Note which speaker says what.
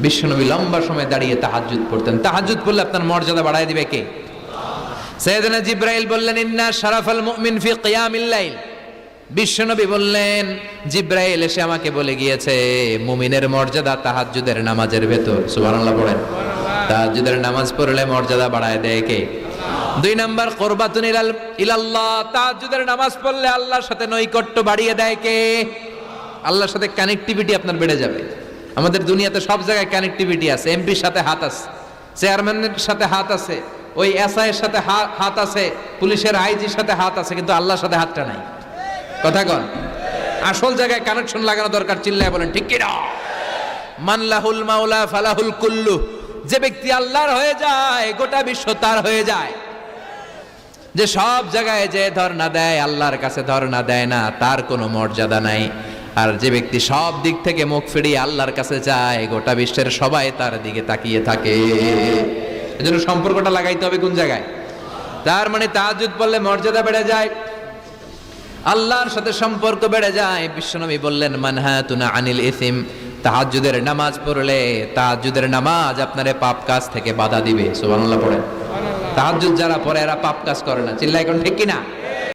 Speaker 1: বিশ্বনবী লম্বা সময় দাঁড়িয়ে তাহাজ্জুদ পড়তেন। তাহাজ্জুদ পড়লে আপনার মর্যাদা বাড়ায় দিবে কে? সাইয়েদনা জিবরাইল বললেন, ইন্না শারাফাল মুমিন ফি কিয়ামিল লাইল। বিশ্বনবী বললেন, জিবরাইল এসে আমাকে বলে গিয়েছে মুমিনের মর্যাদা তাহাজ্জুদের নামাজের ভেতর। সুবহানাল্লাহ পড়েন। তাহাজ্জুদের নামাজ পড়লে মর্যাদা বাড়ায় দেয় কে? 2 নাম্বার, কুরবাতুন ইলাল্লাহ। তাহাজ্জুদের নামাজ পড়লে আল্লাহর সাথে নৈকট্য বাড়িয়ে দেয় কে? আল্লাহর সাথে কানেক্টিভিটি আপনার বেড়ে যাবে। আমাদের দুনিয়াতে সব জায়গায় কানেক্টিভিটি আছে। এমপির সাথে হাত আছে, চেয়ারম্যানের সাথে হাত আছে, ওই এসআই এর সাথে হাত আছে, পুলিশের আইজির সাথে হাত আছে, কিন্তু আল্লাহর সাথে হাতটা নাই। কথা কন। আসল জায়গায় কানেকশন লাগানো দরকার। চিল্লায় বলেন ঠিক কি না? মান লাহুল মাওলা ফালাহুল কুল্লু। যে ব্যক্তি আল্লাহর হয়ে যায় গোটা বিশ্ব তার হয়ে যায়। যে সব জায়গায় যে ধর্ণা দেয় আল্লাহর কাছে ধর্ণা দেয় না, তার কোনো মর্যাদা নাই। আর যে ব্যক্তি সব দিক থেকে মুখ ফিরিয়ে আল্লাহর কাছে যায় গোটা বিশ্বের সবাই তার দিকে তাকিয়ে থাকে। এজন্য সম্পর্কটা লাগাইতে হবে কোন জায়গায়? তার মানে তাহাজ্জুদ পড়লে মর্যাদা বেড়ে যায়, আল্লাহর সাথে সম্পর্ক বেড়ে যায়। বিশ্বনবী বললেন, মানহাতুনা আনিল ইসিম। তাহাজ্জুদের নামাজ পড়লে তাহাজ্জুদের নামাজ আপনারে পাপ কাজ থেকে বাধা দিবে। সুবহানাল্লাহ পড়েন। তাহাজ্জুদ যারা পড়ে এরা পাপ কাজ করে না। চিল্লায় কোন ঠিক কিনা?